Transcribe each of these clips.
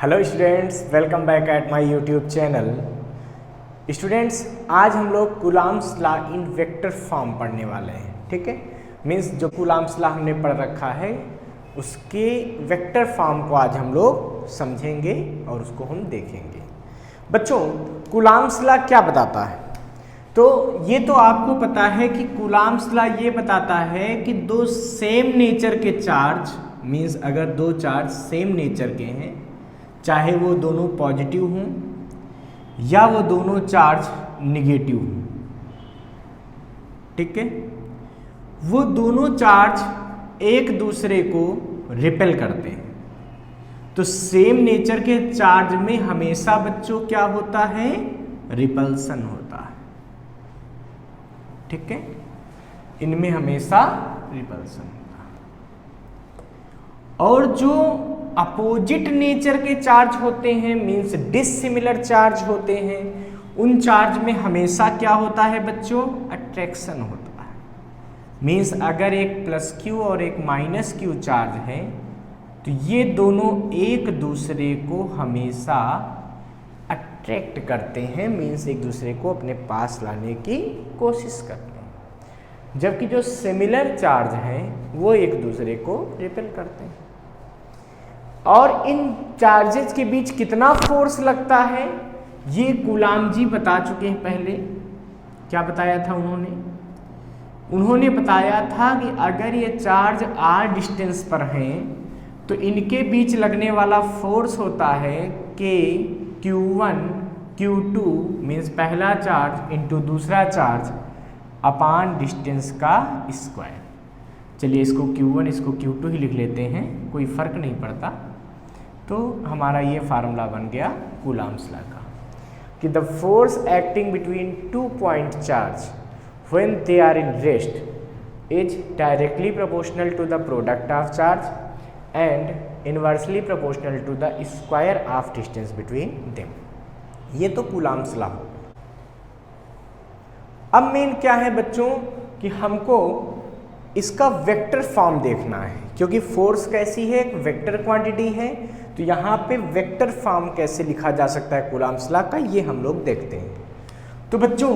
Hello students, welcome back at my YouTube channel. Students, आज हम लोग Coulomb's law in vector form पढ़ने वाले हैं। ठीक है, मीन्स जो कूलॉम्स लॉ हमने पढ़ रखा है उसके वेक्टर फॉर्म को आज हम लोग समझेंगे और उसको हम देखेंगे। बच्चों, कूलॉम्स लॉ क्या बताता है? तो ये तो आपको पता है कि कूलॉम्स लॉ ये बताता है कि दो सेम नेचर के चार्ज, मीन्स अगर दो चार्ज सेम नेचर के हैं, चाहे वो दोनों पॉजिटिव हों या वो दोनों चार्ज निगेटिव हों, ठीक है, वो दोनों चार्ज एक दूसरे को रिपेल करते हैं। तो सेम नेचर के चार्ज में हमेशा बच्चों क्या होता है? रिपल्सन होता है। ठीक है, इनमें हमेशा रिपल्सन होता है। और जो अपोजिट नेचर के चार्ज होते हैं, मीन्स डिसिमिलर चार्ज होते हैं, उन चार्ज में हमेशा क्या होता है बच्चों? अट्रैक्शन होता है। मीन्स अगर एक प्लस क्यू और एक माइनस क्यू चार्ज है तो ये दोनों एक दूसरे को हमेशा अट्रैक्ट करते हैं, मीन्स एक दूसरे को अपने पास लाने की कोशिश करते हैं। जबकि जो सिमिलर चार्ज हैं वो एक दूसरे को रिपेल करते हैं। और इन चार्जेस के बीच कितना फोर्स लगता है ये कूलॉम जी बता चुके हैं पहले। क्या बताया था उन्होंने बताया था कि अगर ये चार्ज r डिस्टेंस पर हैं तो इनके बीच लगने वाला फोर्स होता है k q1 q2 मीन्स पहला चार्ज इंटू दूसरा चार्ज अपान डिस्टेंस का स्क्वायर। चलिए इसको q1 इसको q2 ही लिख लेते हैं, कोई फर्क नहीं पड़ता। तो हमारा ये फार्मूला बन गया कूलॉम्स लॉ का कि the force acting between two point charge when they are in rest is directly proportional to the product of charge and inversely proportional to the square of distance between them. ये तो Coulomb's law हो। अब main क्या है बच्चों कि हमको इसका वेक्टर फॉर्म देखना है, क्योंकि फोर्स कैसी है? एक वेक्टर क्वांटिटी है। तो यहाँ पे वेक्टर फॉर्म कैसे लिखा जा सकता है कूलॉम्स लॉ का, ये हम लोग देखते हैं। तो बच्चों,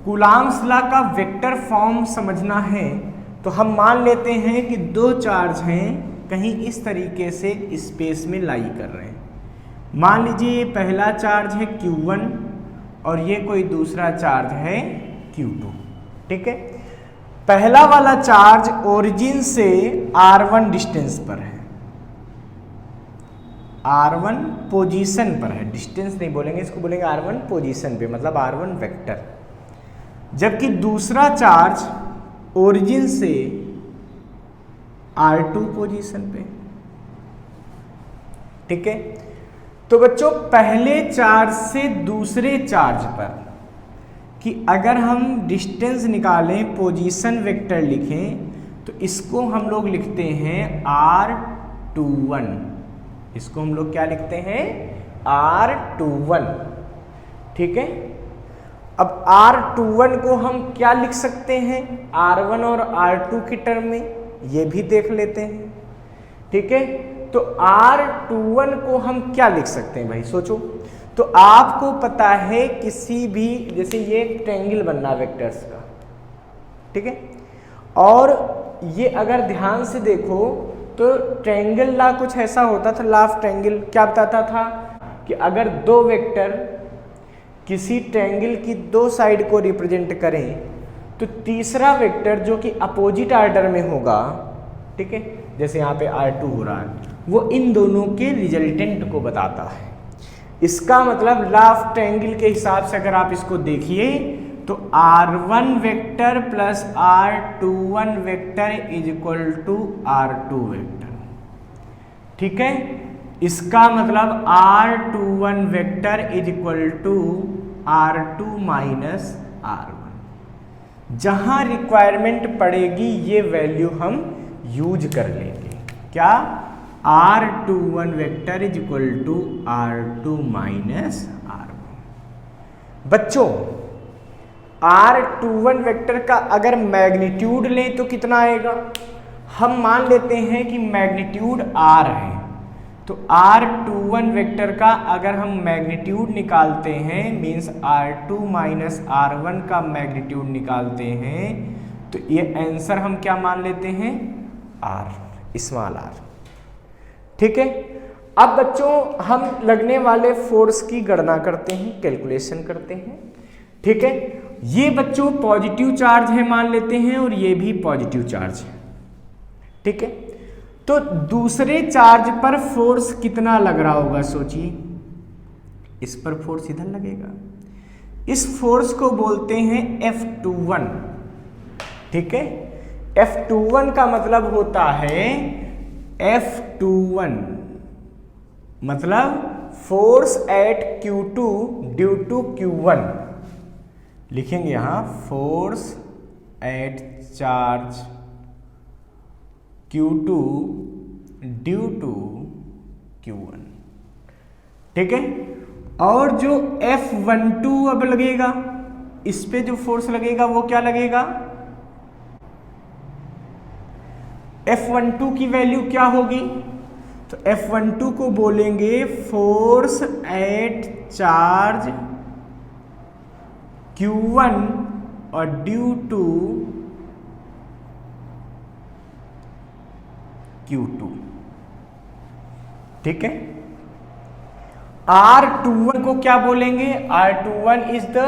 कूलॉम्स लॉ का वेक्टर फॉर्म समझना है तो हम मान लेते हैं कि दो चार्ज हैं, कहीं इस तरीके से स्पेस में लाई कर रहे हैं। मान लीजिए ये पहला चार्ज है Q1 और ये कोई दूसरा चार्ज है Q2। ठीक है, पहला वाला चार्ज ओरिजिन से R1 डिस्टेंस पर है, R1 पोजीशन पर है, डिस्टेंस नहीं बोलेंगे इसको, बोलेंगे R1 पोजीशन पे, मतलब R1 वेक्टर। जबकि दूसरा चार्ज ओरिजिन से R2 पोजीशन पे। ठीक है, तो बच्चों पहले चार्ज से दूसरे चार्ज पर कि अगर हम डिस्टेंस निकालें, पोजीशन वेक्टर लिखें, तो इसको हम लोग लिखते हैं R21। इसको हम लोग क्या लिखते हैं? R21। ठीक है, अब R21 को हम क्या लिख सकते हैं? R1 और R2 की टर्म में, ये भी देख लेते हैं। ठीक है, तो R21 को हम क्या लिख सकते हैं भाई, सोचो। तो आपको पता है किसी भी, जैसे ये ट्रायंगल बनना वेक्टर्स का, ठीक है, और ये अगर ध्यान से देखो तो ट्रायंगल लॉ कुछ ऐसा होता था। लॉ ऑफ ट्रायंगल क्या बताता था कि अगर दो वेक्टर किसी ट्रायंगल की दो साइड को रिप्रेजेंट करें तो तीसरा वेक्टर जो कि अपोजिट ऑर्डर में होगा, ठीक है, जैसे यहाँ पे R2 हो रहा है, वो इन दोनों के रिजल्टेंट को बताता है। इसका मतलब लॉ ऑफ ट्रायंगल के हिसाब से अगर आप इसको देखिए तो R1 vector plus R21 vector is equal to R2 vector. ठीक है, इसका मतलब R21 vector is equal to R2 minus R1। जहां रिक्वायरमेंट पड़ेगी ये वैल्यू हम यूज कर लेंगे। क्या? R21 vector is equal to R2 minus R1। बच्चों, R21 वेक्टर का अगर मैग्नीट्यूड लें तो कितना आएगा? हम मान लेते हैं कि मैग्नीट्यूड R है, तो R21 वेक्टर का अगर हम मैग्नीट्यूड निकालते हैं, मीन्स R2 माइनस R1 का मैग्नीट्यूड निकालते हैं, तो ये आंसर हम क्या मान लेते हैं, R, स्मॉल r। ठीक है। अब बच्चों हम लगने वाले फोर्स की गणना करते हैं, कैलकुलेशन करते हैं। ठीक है। ये बच्चों पॉजिटिव चार्ज है मान लेते हैं और ये भी पॉजिटिव चार्ज है। ठीक है। तो दूसरे चार्ज पर फोर्स कितना लग रहा होगा सोचिए। इस पर फोर्स इधर लगेगा, इस फोर्स को बोलते हैं F21। ठीक है। F21 का मतलब होता है, F21 मतलब force eight Q2 due to Q1। लिखेंगे यहां force at charge Q2 due to Q1। ठीक है। और जो F12 अब लगेगा, इस पे जो फोर्स लगेगा वो क्या लगेगा, F12 की वैल्यू क्या होगी, तो F12 को बोलेंगे फोर्स एट चार्ज Q1 और ड्यू टू Q2। ठीक है। R21 को क्या बोलेंगे, R21 is the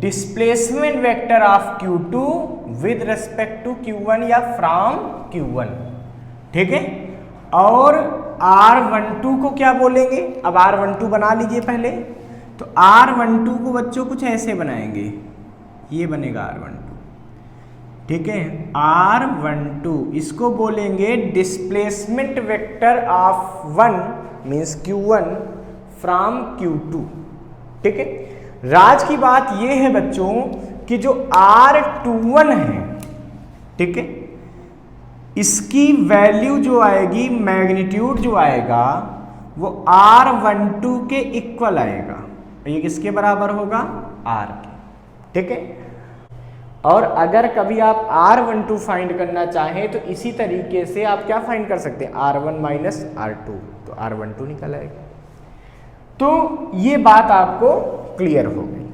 displacement vector of Q2 with respect to Q1 या फ्रॉम Q1। ठीक है। और R12 को क्या बोलेंगे, अब R12 बना लीजिए पहले। तो R12 को बच्चों कुछ ऐसे बनाएंगे, ये बनेगा R12। ठीक है। R12 इसको बोलेंगे displacement vector of 1 means Q1 from Q2। ठीक है। राज की बात यह है बच्चों कि जो R21 है, ठीक है, इसकी वैल्यू जो आएगी, मैग्नीट्यूड जो आएगा वो R12 के इक्वल आएगा। ये किसके बराबर होगा, R के। ठीक है। और अगर कभी आप R12 फाइंड करना चाहें तो इसी तरीके से आप क्या फाइंड कर सकते हैं, R1 माइनस R2, तो R12 निकल आएगा। तो ये बात आपको क्लियर हो गई।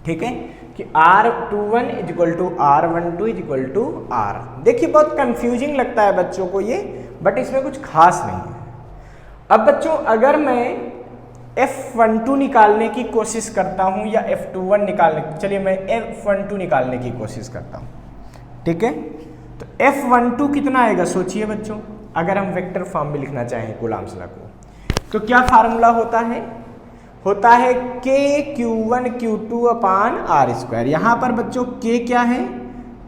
ठीक है कि R21 equal to R12 equal to R। देखिए बहुत कंफ्यूजिंग लगता है बच्चों को ये, बट इसमें कुछ खास नहीं है। अब बच्चों अगर मैं F12 निकालने की कोशिश करता हूं या F21 निकालने, चलिए मैं F12 निकालने की कोशिश करता हूं। ठीक है। तो F12 कितना आएगा सोचिए बच्चों, अगर हम वेक्टर फॉर्म में लिखना चाहें कूलॉम्स लॉ को, तो क्या फार्मूला होता है K Q1 Q2 अपान R स्क्वायर। यहां पर बच्चों K क्या है,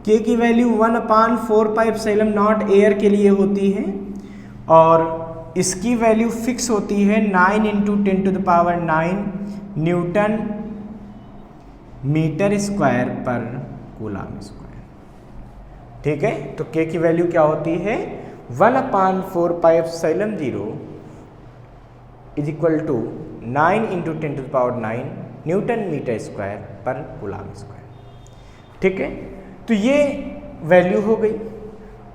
K की वैल्यू 1/4πε0 एयर के लिए होती है और इसकी वैल्यू फिक्स होती है 9 × 10⁹ newton metre square per coulomb square. ठीक है। तो K की वैल्यू क्या होती है, 1/4πε0 is equal to 9 × 10⁹ newton metre square per coulomb square. ठीक है। तो ये वैल्यू हो गई।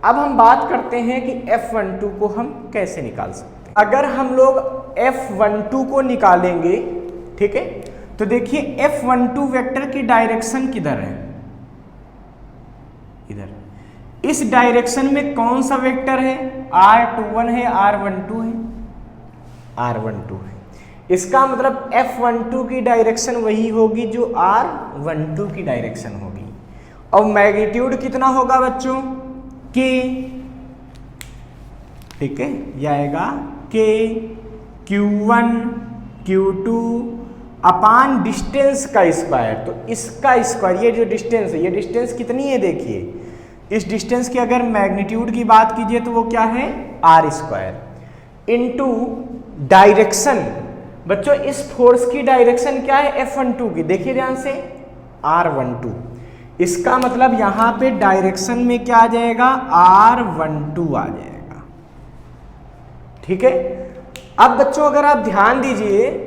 अब हम बात करते हैं कि F12 को हम कैसे निकाल सकते हैं। अगर हम लोग F12 को निकालेंगे, ठीक है, तो देखिए F12 वेक्टर की डायरेक्शन किधर है, इधर। इस डायरेक्शन में कौन सा वेक्टर है, R21 है, R12 है, R12 है। इसका मतलब F12 की डायरेक्शन वही होगी जो R12 की डायरेक्शन होगी। और मैग्नीट्यूड कितना होगा बच्चों, K। ठीक है। यह आएगा K Q1 Q2 अपान डिस्टेंस का स्क्वायर। तो इसका स्क्वायर, ये जो डिस्टेंस है, ये डिस्टेंस कितनी है देखिए, इस डिस्टेंस की अगर मैग्नीट्यूड की बात कीजिए तो वो क्या है, R स्क्वायर इंटू डायरेक्शन। बच्चों इस फोर्स की डायरेक्शन क्या है, F12 की, देखिए ध्यान से, R12। इसका मतलब यहां पे डायरेक्शन में क्या आ जाएगा, R12 आ जाएगा। ठीक है। अब बच्चों अगर आप ध्यान दीजिए,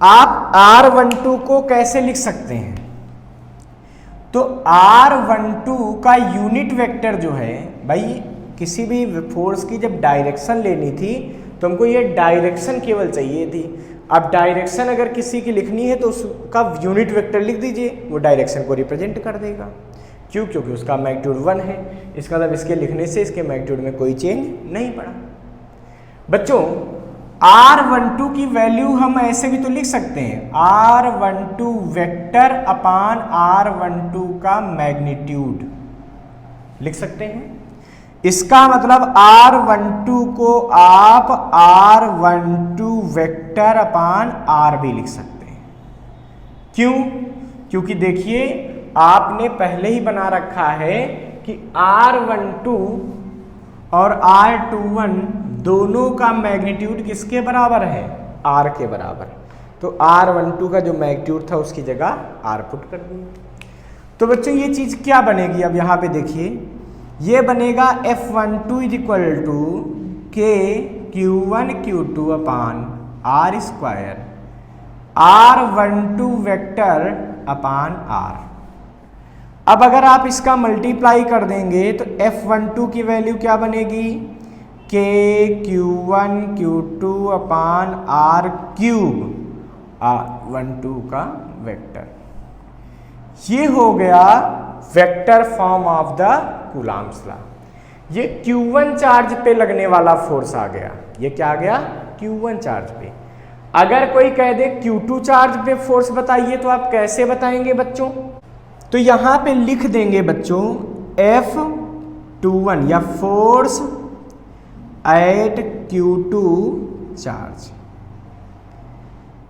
आप R12 को कैसे लिख सकते हैं, तो R12 का यूनिट वेक्टर जो है, भाई किसी भी फोर्स की जब डायरेक्शन लेनी थी तो हमको ये डायरेक्शन केवल चाहिए थी। अब डायरेक्शन अगर किसी की लिखनी है तो उसका यूनिट वेक्टर लिख दीजिए, वो डायरेक्शन को रिप्रेजेंट कर देगा। क्यों? क्योंकि उसका मैग्नीट्यूड 1 है। इसका मतलब इसके लिखने से इसके मैग्नीट्यूड में कोई चेंज नहीं पड़ा। बच्चों R12 की वैल्यू हम ऐसे भी तो लिख सकते हैं, R12 वेक्टर अपान R12 का मैग्नीट्यूड लिख सकते हैं। इसका मतलब R12 को आप R12 वेक्टर अपान R भी लिख सकते हैं। क्यों? क्योंकि देखिए आपने पहले ही बना रखा है कि R12 और R21 दोनों का मैग्नीट्यूड किसके बराबर है? R के बराबर। तो R12 का जो मैग्नीट्यूड था उसकी जगह R पुट कर दिए। तो बच्चों ये चीज क्या बनेगी? अब यहां पे देखिए ये बनेगा F12 इज इक्वल टू के Q1 Q2 अपान R स्क्वायर R12 वेक्टर अपान R। अब अगर आप इसका मल्टीप्लाई कर देंगे तो F12 की वैल्यू क्या बनेगी? के Q1 Q2 अपान R क्यूब R12 का वेक्टर। ये हो गया vector form of the Coulomb's law. ये Q1 चार्ज पे लगने वाला फोर्स आ गया। ये क्या आ गया? Q1 चार्ज पे। अगर कोई कह दे Q2 चार्ज पे फोर्स बताइए तो आप कैसे बताएंगे बच्चों? तो यहां पे लिख देंगे बच्चों F21 या फोर्स एट Q2 चार्ज।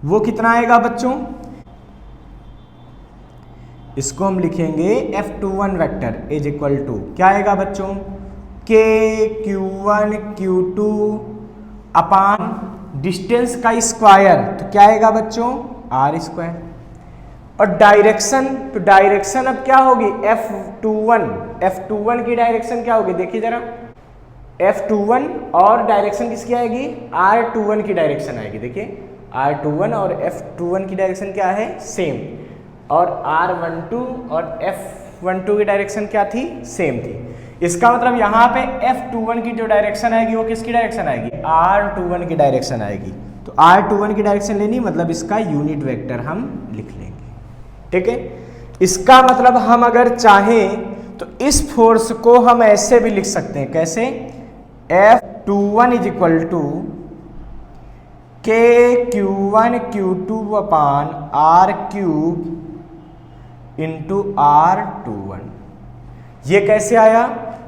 वो कितना आएगा बच्चों? इसको हम लिखेंगे F21 vector is equal to क्या आएगा बच्चों? के Q1 Q2 अपान डिस्टेंस का स्क्वायर, तो क्या आएगा बच्चों? R square. और डायरेक्शन, तो डायरेक्शन अब क्या होगी? F21 की डायरेक्शन क्या होगी? देखिए जरा, F21 और डायरेक्शन किसकी आएगी? R21 की डायरेक्शन आएगी। देखिए R21 और F21 की डायरेक्शन क्या है? सेम। और R12 और F12 की डायरेक्शन क्या थी? सेम थी। इसका मतलब यहाँ पे F21 की जो डायरेक्शन आएगी वो किसकी डायरेक्शन आएगी? R21 की डायरेक्शन आएगी। तो R21 की डायरेक्शन लेनी मतलब इसका यूनिट वेक्टर हम लिख लेंगे। ठीक है, इसका मतलब हम अगर चाहें तो इस फोर्स को हम ऐसे भी लिख सकते हैं। कैसे? F21 इज इक्वल टू के Q1 Q2 अपान R क्यूब इंटू R21। ये कैसे आया?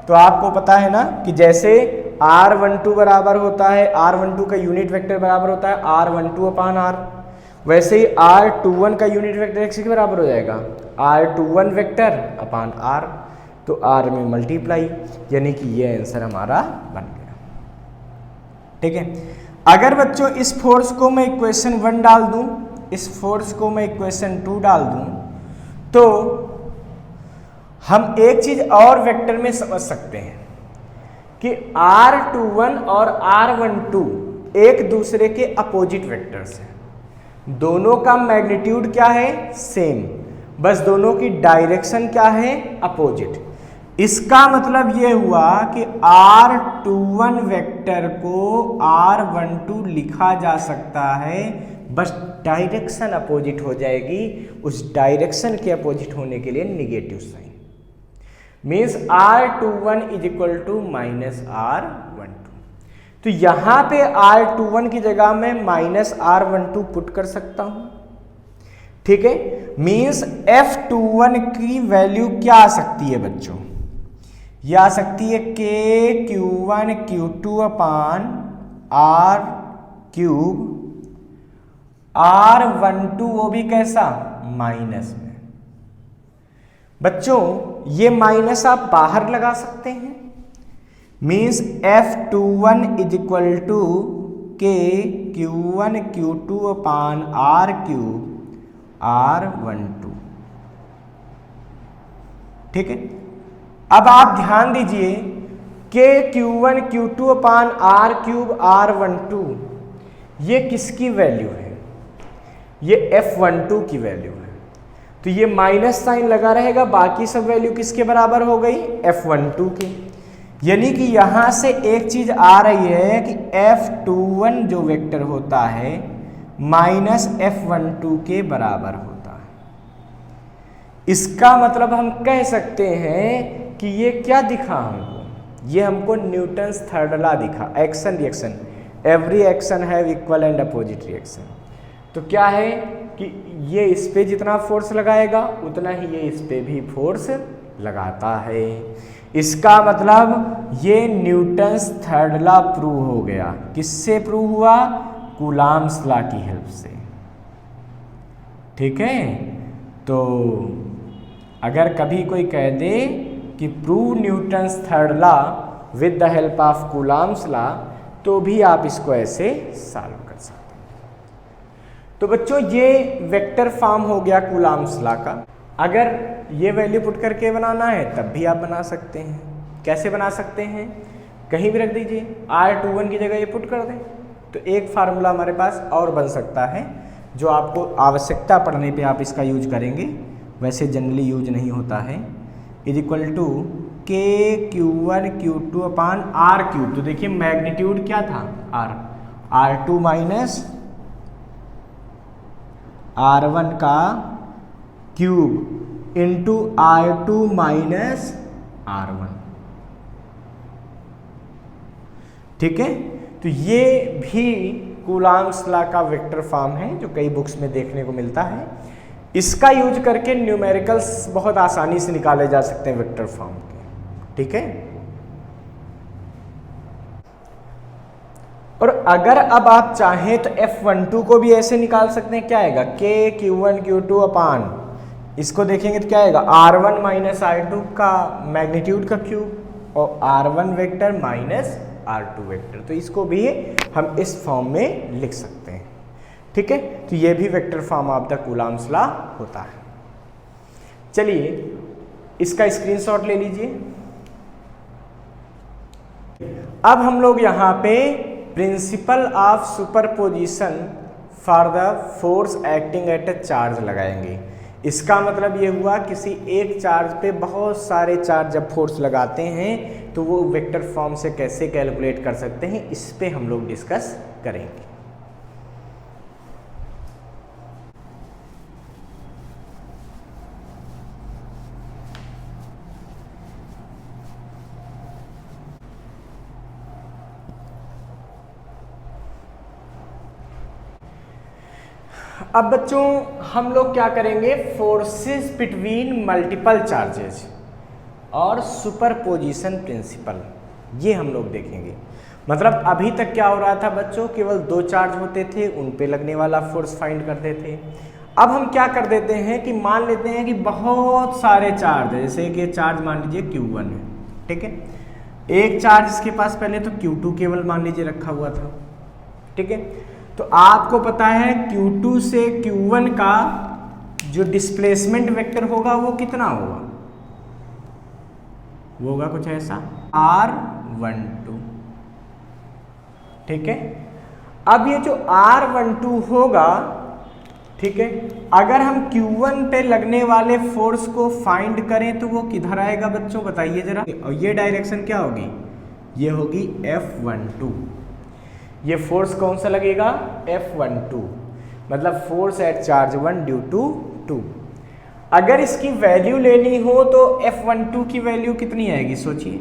तो आपको पता है ना कि जैसे R12 बराबर होता है, R12 का यूनिट वेक्टर बराबर होता है R12 अपान R, वैसे ही R21 का यूनिट वेक्टर किसके बराबर हो जाएगा? R21 वेक्टर अपान R। तो R में मल्टीप्लाई, यानी कि ये आंसर हमारा बन गया। ठीक है, अगर बच्चों इस फोर्स को मैं इक्वेशन 1 डाल दूं, इस फोर्स को मैं इक्वेशन 2 डाल दूं, तो हम एक चीज और वेक्टर में समझ सकते हैं कि R21 और R12 एक दूसरे के अपोजिट वेक्टर्स हैं। दोनों का मैग्नीट्यूड क्या है? सेम, बस दोनों की डायरेक्शन क्या है? अपोजिट। इसका मतलब ये हुआ कि R21 वेक्टर को R12 लिखा जा सकता है, बस डायरेक्शन अपोजिट हो जाएगी। उस डायरेक्शन के अपोजिट होने के लिए negative sign, means R21 is equal to minus R12। तो यहां पे R21 की जगह में माइनस R12 पुट कर सकता हूं। ठीक है, मीन्स F21 की वैल्यू क्या आ सकती है बच्चों? यह आ सकती है के Q1 Q2 अपान R क्यूब R12, वो भी कैसा? माइनस में। बच्चों ये माइनस आप बाहर लगा सकते हैं, means F21 is equal to के Q1 Q2 अपान R क्यूब R12। ठीक है, अब आप ध्यान दीजिए के Q1 Q2 अपान R क्यूब R12 ये किसकी वैल्यू है? ये F12 की वैल्यू है। तो ये माइनस साइन लगा रहेगा, बाकी सब वैल्यू किसके बराबर हो गई? F12 की। यानी कि यहां से एक चीज आ रही है कि F21 जो वेक्टर होता है माइनस F12 के बराबर होता है। इसका मतलब हम कह सकते हैं कि ये क्या दिखा हमको, ये हमको न्यूटन्स थर्ड लॉ दिखा, action reaction, every action have equal and opposite reaction. तो क्या है कि ये इस पे जितना फोर्स लगाएगा उतना ही ये इस पे भी फोर्स लगाता है। इसका मतलब ये न्यूटन्स थर्ड लॉ प्रूव हो गया। किससे प्रूव हुआ? कूलाम्स लॉ की हेल्प से। ठीक है, तो अगर कभी कोई कह दे कि prove Newton's third law with the help of coulombs law, तो भी आप इसको ऐसे सॉल्व कर सकते हैं। तो बच्चों ये वेक्टर फॉर्म हो गया कूलाम्स लॉ का। अगर ये वैल्यू पुट करके बनाना है तब भी आप बना सकते हैं। कैसे बना सकते हैं? कहीं भी रख दीजिए, R21 की जगह ये पुट कर दें तो एक फार्मूला हमारे पास और बन सकता है, जो आपको आवश्यकता पड़ने पे आप इसका यूज करेंगे, वैसे जनरली यूज नहीं होता है। Is equal to KQ1 Q2 upon R3। तो देखिए मैग्नीट्यूड क्या था? R2 माइनस R1 का cube into R2 minus R1। ठीक है, तो ये भी कूलाम्स लॉ का वेक्टर फॉर्म है जो कई बुक्स में देखने को मिलता है। इसका यूज करके न्यूमेरिकल्स बहुत आसानी से निकाले जा सकते हैं वेक्टर फॉर्म के। ठीक है, और अगर अब आप चाहें तो F12 को भी ऐसे निकाल सकते हैं। क्या आएगा? KQ1 Q2 अपान, इसको देखेंगे तो क्या आएगा? R1 माइनस R2 का मैग्नीट्यूड का क्यूब और R1 vector minus R2 vector. तो इसको भी हम इस फॉर्म में लिख सकते हैं। ठीक है, तो ये भी vector form of the coulombs law होता है। चलिए इसका स्क्रीनशॉट ले लीजिए। अब हम लोग यहाँ पे principle of superposition for the force acting at a charge लगाएंगे। इसका मतलब ये हुआ किसी एक चार्ज पे बहुत सारे चार्ज जब फोर्स लगाते हैं तो वो वेक्टर फॉर्म से कैसे कैलकुलेट कर सकते हैं, इस पे हम लोग डिस्कस करेंगे। अब बच्चों हम लोग क्या करेंगे? फोर्सेस बिटवीन मल्टीपल चार्जेस और सुपरपोजिशन प्रिंसिपल, ये हम लोग देखेंगे। मतलब अभी तक क्या हो रहा था बच्चों? केवल दो चार्ज होते थे, उन पे लगने वाला फोर्स फाइंड करते थे। अब हम क्या कर देते हैं कि मान लेते हैं कि बहुत सारे चार्ज है, जैसे कि चार्ज मान लीजिए Q1 है। ठीक है, एक चार्ज इसके पास पहले तो Q2 केवल मान लीजिए रखा हुआ था। ठीक है, तो आपको पता है Q2 से Q1 का जो डिस्प्लेसमेंट वेक्टर होगा वो कितना होगा? वो होगा कुछ ऐसा R12। ठीक है, अब ये जो R12 होगा, ठीक है, अगर हम Q1 पे लगने वाले फोर्स को फाइंड करें तो वो किधर आएगा बच्चों? बताइए जरा। और ये डायरेक्शन क्या होगी? ये होगी F12। ये फोर्स कौन सा लगेगा? F12, मतलब force at charge 1 due to 2। अगर इसकी वैल्यू लेनी हो तो F12 की वैल्यू कितनी आएगी सोचिए?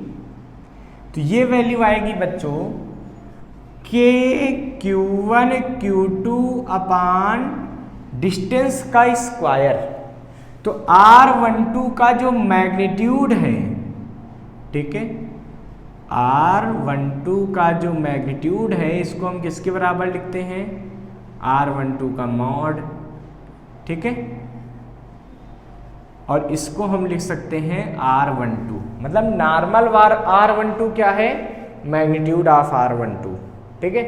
तो ये वैल्यू आएगी बच्चों KQ1 Q2 अपान डिस्टेंस का स्क्वायर। तो R12 का जो मैग्नीट्यूड है, ठीक है, R12 का जो मैग्नीट्यूड है इसको हम किसके बराबर लिखते हैं? R12 का मॉड। ठीक है, और इसको हम लिख सकते हैं R12, मतलब नॉर्मल वार R12 क्या है? Magnitude of R12। ठीक है,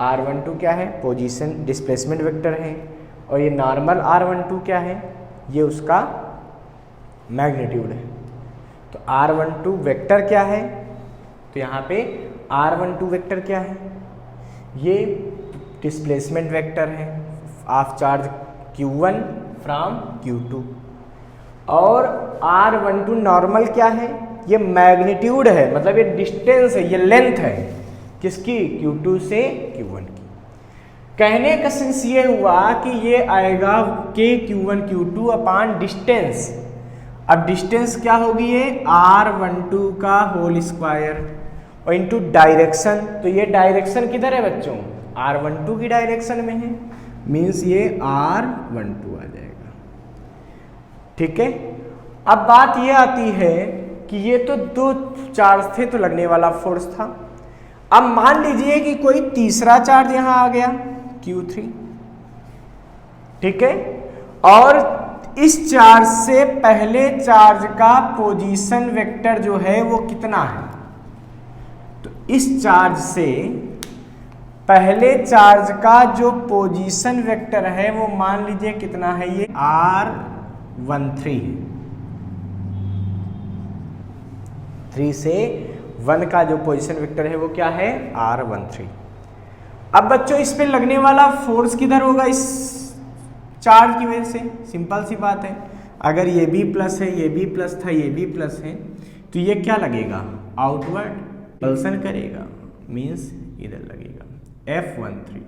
R12 क्या है? पोजीशन डिस्प्लेसमेंट वेक्टर है, और ये नॉर्मल R12 क्या है? ये उसका मैग्नीट्यूड है। तो R12 वेक्टर क्या है? तो यहाँ पे R12 वेक्टर क्या है? ये डिस्प्लेसमेंट वेक्टर है of charge Q1 from Q2। और R12 नॉर्मल क्या है? ये मैग्नीट्यूड है, मतलब ये डिस्टेंस है, ये लेंथ है किसकी, Q2 से Q1 की। कहने का सेंस ये हुआ कि ये आएगा के Q1 Q2 अपान डिस्टेंस। अब डिस्टेंस क्या होगी, ये R12 का होल स्क्वायर और इनटू डायरेक्शन, तो ये डायरेक्शन किधर है बच्चों, R12 की डायरेक्शन में है, मीन्स ये R12 आ जाएगा। ठीक है, अब बात ये आती है कि ये तो दो चार्ज थे तो लगने वाला फोर्स था। अब मान लीजिए कि कोई तीसरा चार्ज यहां आ गया Q3, ठीक है, और इस चार्ज से पहले चार्ज का पोजीशन वेक्टर जो है वो कितना है, तो इस चार्ज से पहले चार्ज का जो पोजीशन वेक्टर है वो मान लीजिए कितना है, ये R13 है। 3 से 1 का जो पोजीशन वेक्टर है वो क्या है, R13। अब बच्चों इस पे लगने वाला फोर्स किधर होगा, इस चार्ज की वजह से, सिंपल सी बात है, अगर ये भी प्लस है, ये भी प्लस था, ये भी प्लस है, तो ये क्या लगेगा, आउटवर्ड पल्सन करेगा, मीन्स इधर लगेगा F13।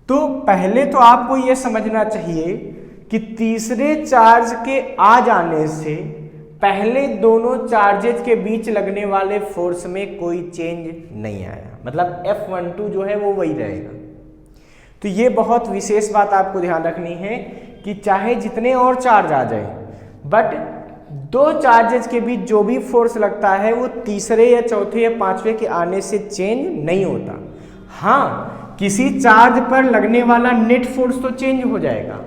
तो पहले तो आपको ये समझना चाहिए कि तीसरे चार्ज के आ जाने से पहले दोनों चार्जेज के बीच लगने वाले फोर्स में कोई चेंज नहीं आया, मतलब F12 जो है वो वही रहेगा। तो ये बहुत विशेष बात आपको ध्यान रखनी है कि चाहे जितने और चार्ज आ जाए, बट दो चार्जेज के बीच जो भी फोर्स लगता है वो तीसरे या चौथे या पांचवे के आने से चेंज नहीं होता। हाँ, किसी चार्ज पर लगने वाला नेट फोर्स तो चेंज हो जाएगा,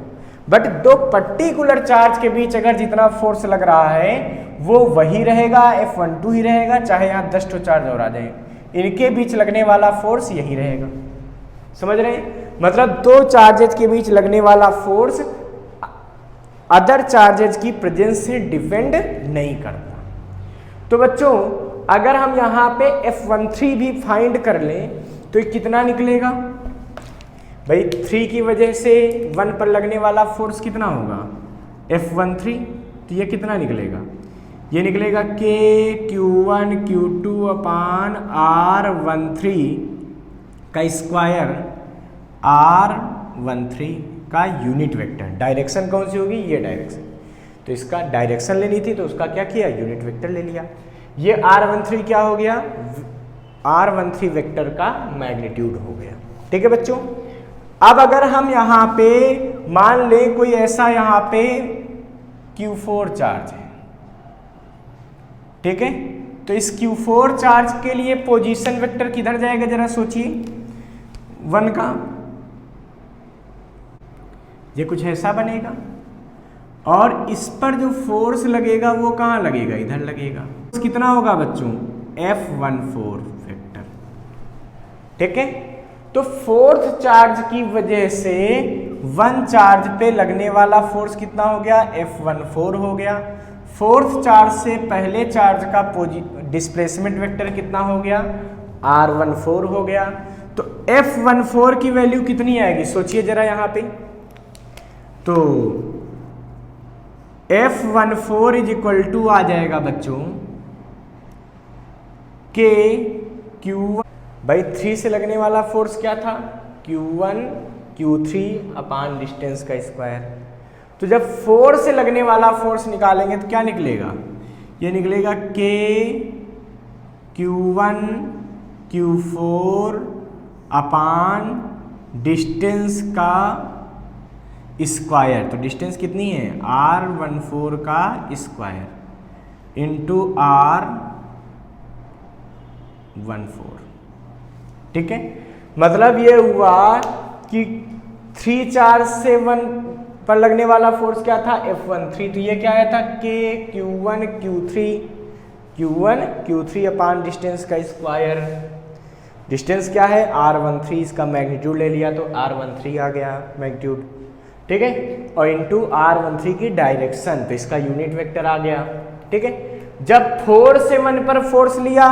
बट दो पर्टिकुलर चार्ज के बीच अगर जितना फोर्स लग रहा है वो वही रहेगा, F12 ही रहेगा, चाहे यहाँ 10 तो चार्ज और आ जाए, इनके बीच लगने वाला फोर्स यही रहेगा। समझ रहे हैं, मतलब दो चार्जेज के बीच लगने वाला फोर्स अदर चार्जेज की प्रेजेंस से डिपेंड नहीं करता। तो बच्चों अगर हम यहाँ पे F13 भी फाइंड कर लें तो कितना निकलेगा भाई, 3 की वजह से 1 पर लगने वाला फोर्स कितना होगा, F13, तो ये कितना निकलेगा, ये निकलेगा के Q1 Q2 अपान R13 का स्क्वायर, R13 का यूनिट वेक्टर। डायरेक्शन कौन सी होगी, ये डायरेक्शन, तो इसका डायरेक्शन लेनी थी तो उसका क्या किया, यूनिट वेक्टर ले लिया। ये R13 क्या हो गया, R13 वेक्टर का मैग्नीट्यूड हो गया। ठीक है बच्चों, अब अगर हम यहाँ पे मान लें कोई ऐसा यहाँ पे Q4 चार्ज है, ठीक है, तो इस Q4 चार्ज के लिए पोजीशन वेक्टर किधर जाएगा, जरा सोचिए, 1 का, ये कुछ ऐसा बनेगा, और इस पर जो फोर्स लगेगा वो कहाँ लगेगा, इधर लगेगा। कितना होगा बच्चों, F14 वेक्टर। ठीक है, तो फोर्थ चार्ज की वजह से 1 चार्ज पे लगने वाला फोर्स कितना हो गया, F14 हो गया। फोर्थ चार्ज से पहले चार्ज का डिस्प्लेसमेंट वेक्टर कितना हो गया, R14 हो गया। तो F14 की वैल्यू कितनी आएगी, सोचिए जरा यहाँ पे, तो F14 इज इक्वल टू आ जाएगा बच्चों के Q1, भाई 3 से लगने वाला फोर्स क्या था, Q1 Q3 अपान डिस्टेंस का स्क्वायर। तो जब 4 से लगने वाला फोर्स निकालेंगे तो क्या निकलेगा, ये निकलेगा के Q1 Q4 अपान डिस्टेंस का स्क्वायर। तो डिस्टेंस कितनी है, R14 का स्क्वायर इंटू R14। ठीक है, मतलब ये हुआ कि 3 चार्ज से 1 पर लगने वाला फोर्स क्या था, F13, तो ये क्या आया था, के Q1 Q3 अपान डिस्टेंस का स्क्वायर। डिस्टेंस क्या है, R13, इसका मैग्नीट्यूड ले लिया तो R13 आ गया मैग्नीट्यूड। ठीक है, और इंटू R13 की डायरेक्शन, तो इसका यूनिट वेक्टर आ गया। ठीक है, जब 4 से 1 पर फोर्स लिया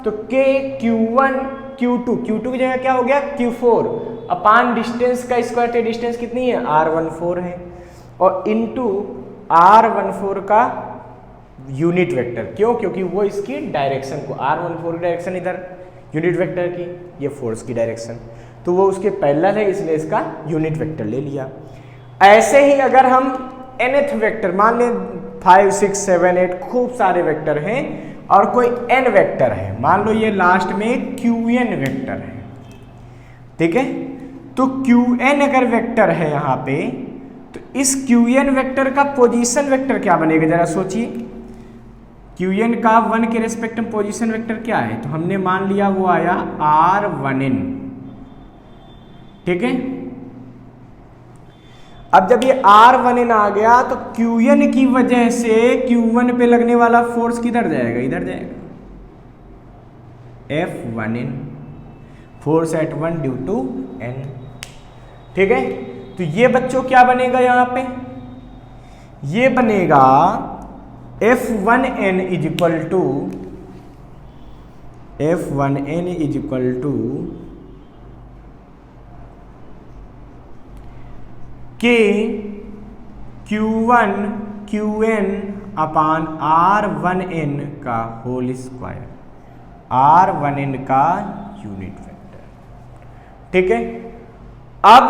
तो के Q1 Q2 की जगह क्या हो गया, Q4 अपान डिस्टेंस का स्क्वायर, तो डिस्टेंस कितनी है, R14 है, और इंटू R14 का यूनिट वेक्टर। क्यों? क्योंकि वो इसकी डायरेक्शन को r14 की डायरेक्शन इधर यूनिट वेक्टर की, ये फोर्स की डायरेक्शन, तो वो उसके पैरेलल है, इसलिए इसका यूनिट वेक्टर ले लिया। ऐसे ही अगर हम nth वेक्टर मान लें 5 6 7 8 खूब सारे वेक्टर हैं और कोई n वेक्टर है, मान लो ये लास्ट में qn वेक्टर है, ठीक है। तो qn अगर वेक्टर है यहाँ पे, तो इस qn वेक्टर का पोजीशन वेक्टर क्या बनेगा जरा सोचिए। qn का 1 के रेस्पेक्ट में पोजीशन वेक्टर क्या है, तो हमने मान लिया वो आया r1n, ठीक है। अब जब ये r1n आ गया तो qn की वजह से q1 पे लगने वाला फोर्स किधर जाएगा, इधर जाएगा, F1n, force at 1 due to n, ठीक है। तो ये बच्चों क्या बनेगा यहाँ पे, ये बनेगा F1n is equal to K Q1 Qn upon R1n का होल स्क्वायर, R1n का यूनिट वेक्टर, ठीक है। अब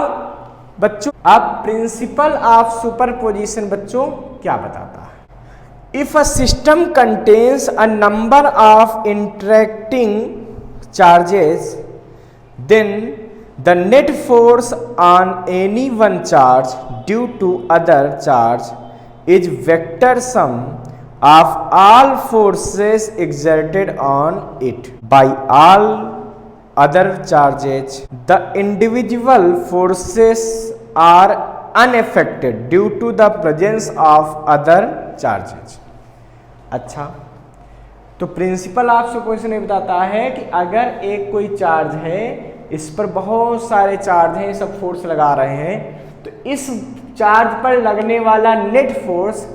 बच्चों, अब प्रिंसिपल ऑफ सुपरपोजिशन बच्चों क्या बताता है। If a system contains a number of interacting charges, then the net force on any one charge due to other charge is vector sum of all forces exerted on it by all other charges. The individual forces are unaffected due to the presence of other charges. अच्छा, तो principle of superposition ये बताता है कि अगर एक कोई charge है, इस पर बहुत सारे चार्ज हैं, सब फोर्स लगा रहे हैं, तो इस चार्ज पर लगने वाला नेट फोर्स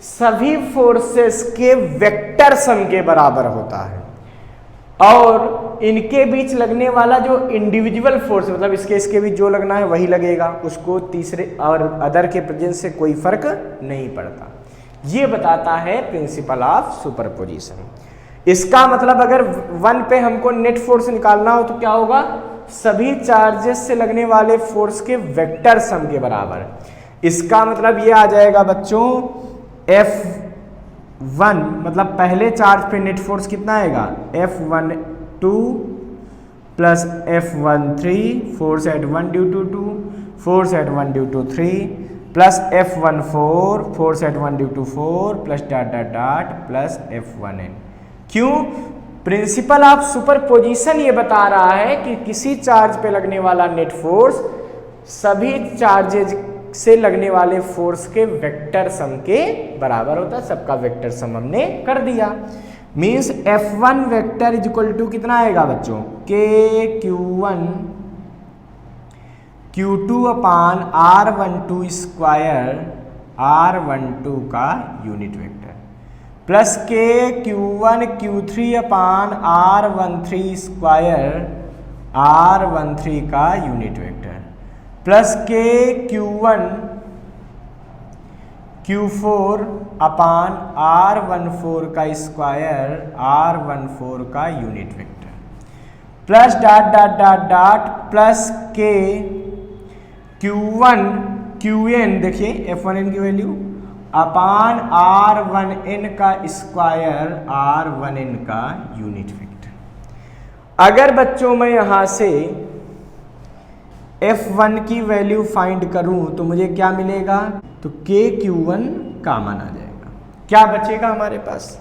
सभी फोर्सेस के वेक्टर सम के बराबर होता है, और इनके बीच लगने वाला जो इंडिविजुअल फोर्स, मतलब इसके बीच जो लगना है वही लगेगा, उसको तीसरे और अदर के प्रेजेंस से कोई फर्क नहीं पड़ता। ये बताता है प्रिंसिपल ऑफ सुपरपोजिशन। इसका मतलब अगर 1 पे हमको नेट फोर्स निकालना हो तो क्या होगा, सभी चार्जेस से लगने वाले फोर्स के वेक्टर सम के बराबर। इसका मतलब ये आ जाएगा बच्चों F1, मतलब पहले चार्ज पे नेट फोर्स कितना आएगा, F12 plus F13, force at 1 due to 2, force at 1 due to 3, plus F14, force at 1 due to 4, plus dot dot dot plus F1n। क्यों? प्रिंसिपल ऑफ सुपरपोजिशन ये बता रहा है कि किसी चार्ज पे लगने वाला नेट फोर्स सभी चार्जेज से लगने वाले फोर्स के वेक्टर सम के बराबर होता है। सबका वेक्टर सम हमने कर दिया, means F1 vector is equal to कितना आएगा बच्चों, K Q1 Q2 अपान R12 स्क्वायर, R12 का unit vector, plus K Q1 Q3 अपान R13 स्क्वायर, R13 का unit vector, plus K Q1 Q4 अपान R14 का स्क्वायर, R14 का unit vector, plus dot dot dot dot plus K Q1 Qn, देखिए F1n की value, अपान R1n का square, R1n का unit vector. अगर बच्चों मैं यहां से F1 की वैल्यू फाइंड करूं तो मुझे क्या मिलेगा, तो K Q1 कॉमन आ जाएगा। क्या बचेगा हमारे पास,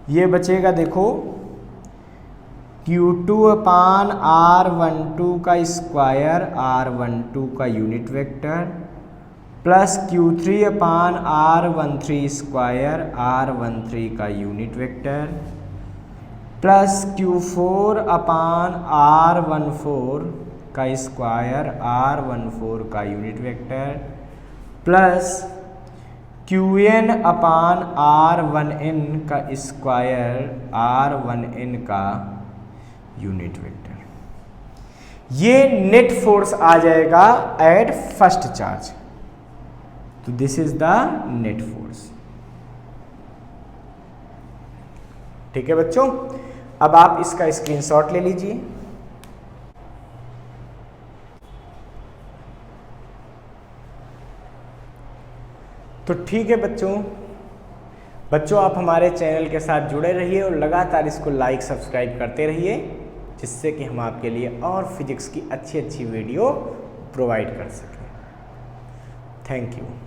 ये बचेगा देखो Q2 अपान R12 का स्क्वायर, R12 का यूनिट वेक्टर, प्लस Q3 अपान R13 स्क्वायर, R13 का यूनिट वेक्टर, प्लस Q4 अपान R14 का स्क्वायर, R14 का unit vector, plus Qn upon R1n का स्क्वायर, R1n का यूनिट वेक्टर। ये नेट फोर्स आ जाएगा एट फर्स्ट चार्ज। तो this is the net force. ठीक है बच्चों, अब आप इसका स्क्रीनशॉट ले लीजिए। तो ठीक है बच्चों आप हमारे चैनल के साथ जुड़े रहिए और लगातार इसको लाइक सब्सक्राइब करते रहिए, जिससे कि हम आपके लिए और फिजिक्स की अच्छी वीडियो प्रोवाइड कर सकें। Thank you.